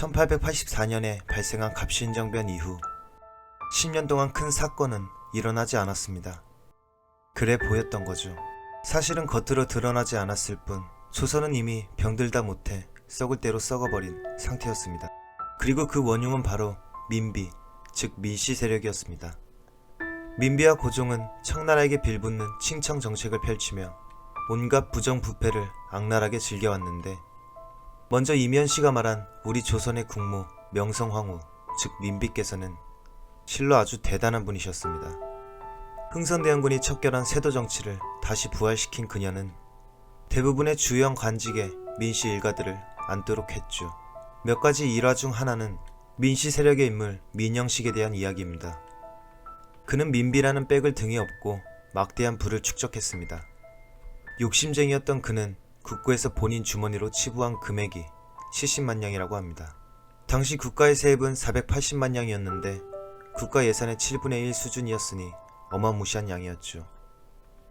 1884년에 발생한 갑신정변 이후 10년 동안 큰 사건은 일어나지 않았습니다. 그래 보였던 거죠. 사실은 겉으로 드러나지 않았을 뿐 조선은 이미 병들다 못해 썩을 대로 썩어버린 상태였습니다. 그리고 그 원흉은 바로 민비, 즉 민씨 세력이었습니다. 민비와 고종은 청나라에게 빌붙는 칭청 정책을 펼치며 온갖 부정부패를 악랄하게 즐겨왔는데, 먼저 이면씨가 말한 우리 조선의 국모 명성황후 즉 민비께서는 실로 아주 대단한 분이셨습니다. 흥선대원군이 척결한 세도 정치를 다시 부활시킨 그녀는 대부분의 주영 관직에 민씨 일가들을 앉도록 했죠. 몇 가지 일화 중 하나는 민씨 세력의 인물 민영식에 대한 이야기입니다. 그는 민비라는 백을 등에 업고 막대한 부를 축적했습니다. 욕심쟁이였던 그는 국고에서 본인 주머니로 치부한 금액이 70만 냥이라고 합니다. 당시 국가의 세입은 480만 냥이었는데 국가 예산의 7분의 1 수준이었으니 어마무시한 양이었죠.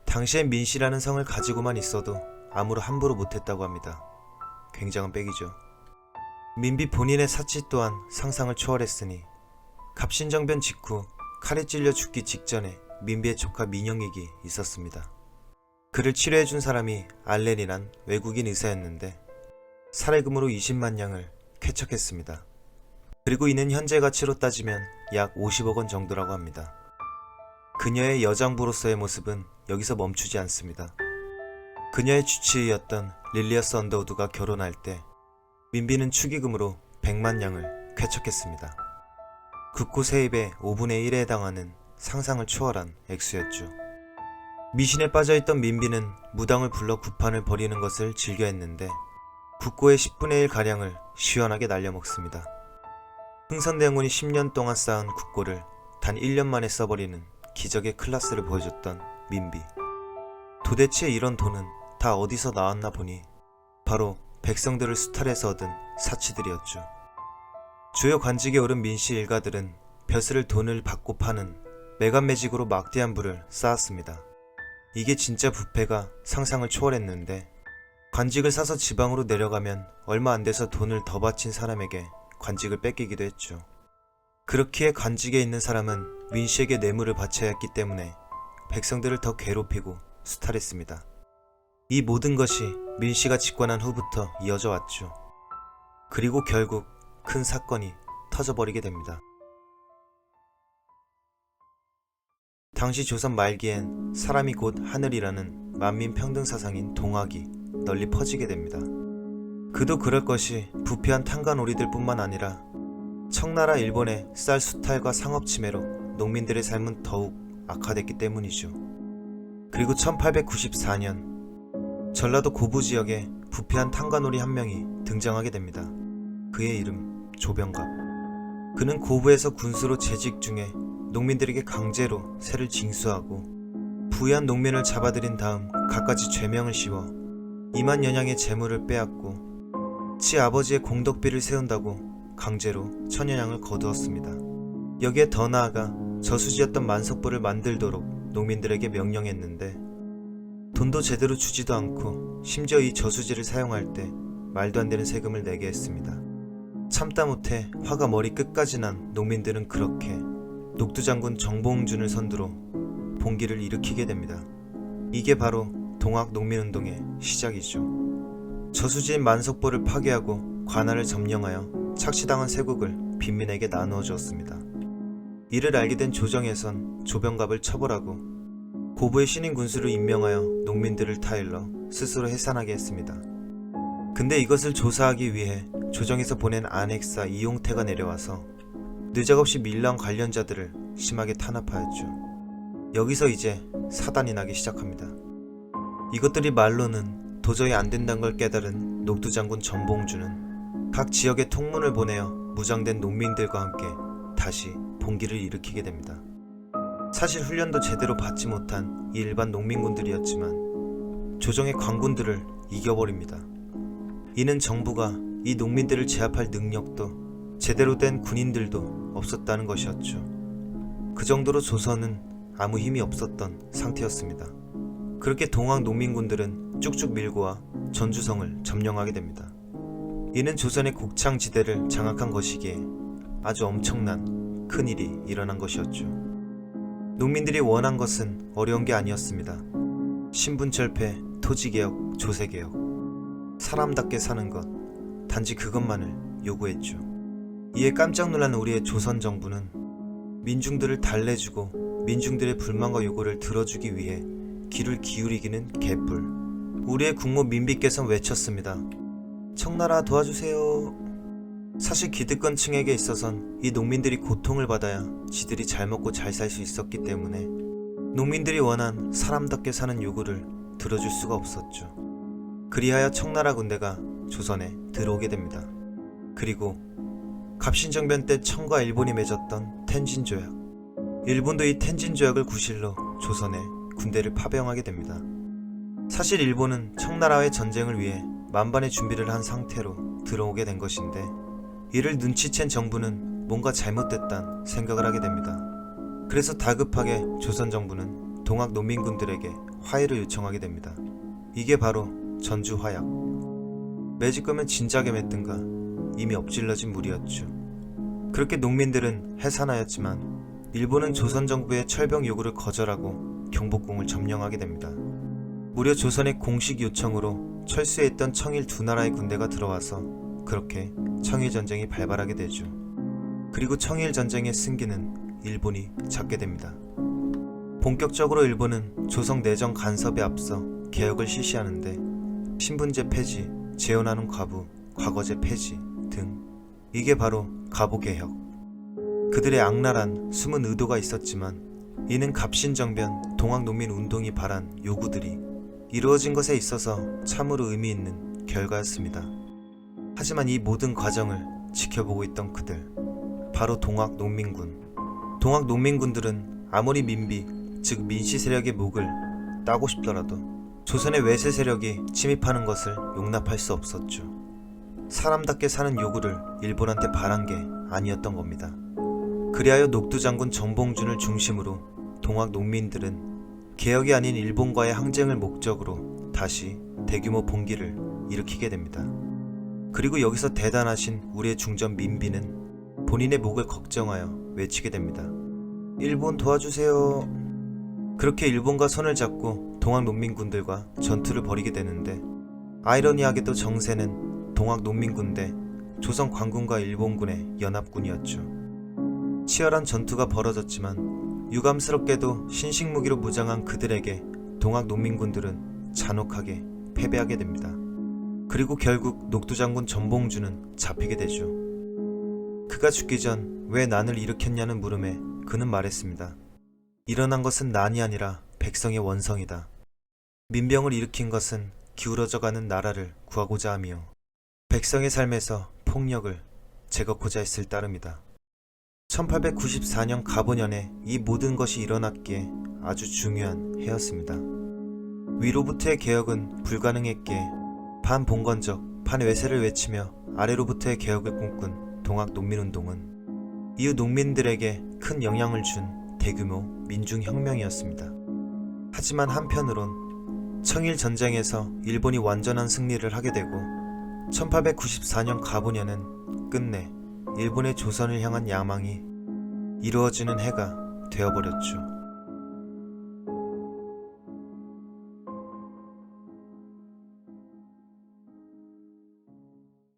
당시엔 민씨라는 성을 가지고만 있어도 아무로 함부로 못했다고 합니다. 굉장한 백이죠. 민비 본인의 사치 또한 상상을 초월했으니 갑신정변 직후 칼에 찔려 죽기 직전에 민비의 조카 민영익이 있었습니다. 그를 치료해준 사람이 알렌이란 외국인 의사였는데 살해금으로 20만 냥을 쾌척했습니다. 그리고 이는 현재 가치로 따지면 약 50억 원 정도라고 합니다. 그녀의 여장부로서의 모습은 여기서 멈추지 않습니다. 그녀의 주치의였던 릴리어스 언더우드가 결혼할 때 민비는 축의금으로 100만 냥을 쾌척했습니다. 국고 세입의 5분의 1에 해당하는 상상을 초월한 액수였죠. 미신에 빠져있던 민비는 무당을 불러 구판을 벌이는 것을 즐겨했는데 국고의 10분의 1가량을 시원하게 날려먹습니다. 흥선대원군이 10년 동안 쌓은 국고를 단 1년 만에 써버리는 기적의 클라스를 보여줬던 민비. 도대체 이런 돈은 다 어디서 나왔나 보니 바로 백성들을 수탈해서 얻은 사치들이었죠. 주요 관직에 오른 민씨 일가들은 벼슬을 돈을 받고 파는 매간매직으로 막대한 부를 쌓았습니다. 이게 진짜 부패가 상상을 초월했는데, 관직을 사서 지방으로 내려가면 얼마 안 돼서 돈을 더 바친 사람에게 관직을 뺏기기도 했죠. 그렇기에 관직에 있는 사람은 민씨에게 뇌물을 바쳐야 했기 때문에 백성들을 더 괴롭히고 수탈했습니다. 이 모든 것이 민씨가 집권한 후부터 이어져 왔죠. 그리고 결국 큰 사건이 터져버리게 됩니다. 당시 조선 말기엔 사람이 곧 하늘이라는 만민평등 사상인 동학이 널리 퍼지게 됩니다. 그도 그럴 것이 부패한 탄간오리들 뿐만 아니라 청나라 일본의 쌀 수탈과 상업 침해로 농민들의 삶은 더욱 악화됐기 때문이죠. 그리고 1894년 전라도 고부 지역에 부패한 탄간오리 한 명이 등장하게 됩니다. 그의 이름 조병갑. 그는 고부에서 군수로 재직 중에 농민들에게 강제로 새를 징수하고 부유한 농민을 잡아들인 다음 갖가지 죄명을 씌워 2만 연양의 재물을 빼앗고 지 아버지의 공덕비를 세운다고 강제로 1000연양을 거두었습니다. 여기에 더 나아가 저수지였던 만석부를 만들도록 농민들에게 명령했는데 돈도 제대로 주지도 않고 심지어 이 저수지를 사용할 때 말도 안 되는 세금을 내게 했습니다. 참다 못해 화가 머리 끝까지 난 농민들은 그렇게 녹두장군 정봉준을 선두로 봉기를 일으키게 됩니다. 이게 바로 동학 농민운동의 시작이죠. 저수지인 만석보를 파괴하고 관할을 점령하여 착취당한 세국을 빈민에게 나누어 주었습니다. 이를 알게 된 조정에선 조병갑을 처벌하고 고부의 신인 군수를 임명하여 농민들을 타일러 스스로 해산하게 했습니다. 근데 이것을 조사하기 위해 조정에서 보낸 안핵사 이용태가 내려와서 느작없이 밀란 관련자들을 심하게 탄압하였죠. 여기서 이제 사단이 나기 시작합니다. 이것들이 말로는 도저히 안 된다는 걸 깨달은 녹두장군 전봉주는 각 지역에 통문을 보내어 무장된 농민들과 함께 다시 봉기를 일으키게 됩니다. 사실 훈련도 제대로 받지 못한 일반 농민군들이었지만 조정의 관군들을 이겨버립니다. 이는 정부가 이 농민들을 제압할 능력도 제대로 된 군인들도 없었다는 것이었죠. 그 정도로 조선은 아무 힘이 없었던 상태였습니다. 그렇게 동학 농민군들은 쭉쭉 밀고 와 전주성을 점령하게 됩니다. 이는 조선의 곡창지대를 장악한 것이기에 아주 엄청난 큰일이 일어난 것이었죠. 농민들이 원한 것은 어려운 게 아니었습니다. 신분철폐, 토지개혁, 조세개혁, 사람답게 사는 것, 단지 그것만을 요구했죠. 이에 깜짝 놀란 우리의 조선 정부는 민중들을 달래주고 민중들의 불만과 요구를 들어주기 위해 귀를 기울이기는 개뿔. 우리의 국모 민비께서 외쳤습니다. 청나라 도와주세요. 사실 기득권층에게 있어선 이 농민들이 고통을 받아야 지들이 잘 먹고 잘 살 수 있었기 때문에 농민들이 원한 사람답게 사는 요구를 들어줄 수가 없었죠. 그리하여 청나라 군대가 조선에 들어오게 됩니다. 그리고 갑신정변 때 청과 일본이 맺었던 텐진조약, 일본도 이 텐진조약을 구실로 조선에 군대를 파병하게 됩니다. 사실 일본은 청나라와의 전쟁을 위해 만반의 준비를 한 상태로 들어오게 된 것인데 이를 눈치챈 정부는 뭔가 잘못됐단 생각을 하게 됩니다. 그래서 다급하게 조선 정부는 동학 농민군들에게 화해를 요청하게 됩니다. 이게 바로 전주화약. 맺을 거면 진작에 맺든가 이미 엎질러진 물이었죠. 그렇게 농민들은 해산하였지만 일본은 조선 정부의 철병 요구를 거절하고 경복궁을 점령하게 됩니다. 무려 조선의 공식 요청으로 철수했던 청일 두 나라의 군대가 들어와서 그렇게 청일전쟁이 발발하게 되죠. 그리고 청일전쟁의 승기는 일본이 잡게 됩니다. 본격적으로 일본은 조선 내정 간섭에 앞서 개혁을 실시하는데 신분제 폐지, 재혼하는 과부, 과거제 폐지 등, 이게 바로 가보개혁. 그들의 악랄한 숨은 의도가 있었지만 이는 갑신정변 동학농민운동이 발한 요구들이 이루어진 것에 있어서 참으로 의미 있는 결과였습니다. 하지만 이 모든 과정을 지켜보고 있던 그들, 바로 동학농민군. 동학농민군들은 아무리 민비, 즉 민씨 세력의 목을 따고 싶더라도 조선의 외세 세력이 침입하는 것을 용납할 수 없었죠. 사람답게 사는 요구를 일본한테 바란 게 아니었던 겁니다. 그리하여 녹두장군 정봉준을 중심으로 동학 농민들은 개혁이 아닌 일본과의 항쟁을 목적으로 다시 대규모 봉기를 일으키게 됩니다. 그리고 여기서 대단하신 우리의 중전 민비는 본인의 목을 걱정하여 외치게 됩니다. 일본 도와주세요. 그렇게 일본과 손을 잡고 동학 농민군들과 전투를 벌이게 되는데 아이러니하게도 정세는 동학 농민군 대 조선 관군과 일본군의 연합군이었죠. 치열한 전투가 벌어졌지만 유감스럽게도 신식무기로 무장한 그들에게 동학 농민군들은 잔혹하게 패배하게 됩니다. 그리고 결국 녹두장군 전봉준은 잡히게 되죠. 그가 죽기 전 왜 난을 일으켰냐는 물음에 그는 말했습니다. 일어난 것은 난이 아니라 백성의 원성이다. 민병을 일으킨 것은 기울어져가는 나라를 구하고자 하며 백성의 삶에서 폭력을 제거하고자 했을 따름이다. 1894년 갑오년에 이 모든 것이 일어났기에 아주 중요한 해였습니다. 위로부터의 개혁은 불가능했기에 반봉건적, 반외세를 외치며 아래로부터의 개혁을 꿈꾼 동학농민운동은 이후 농민들에게 큰 영향을 준 대규모 민중혁명이었습니다. 하지만 한편으론 청일전쟁에서 일본이 완전한 승리를 하게 되고 1894년 갑오년은 끝내 일본의 조선을 향한 야망이 이루어지는 해가 되어버렸죠.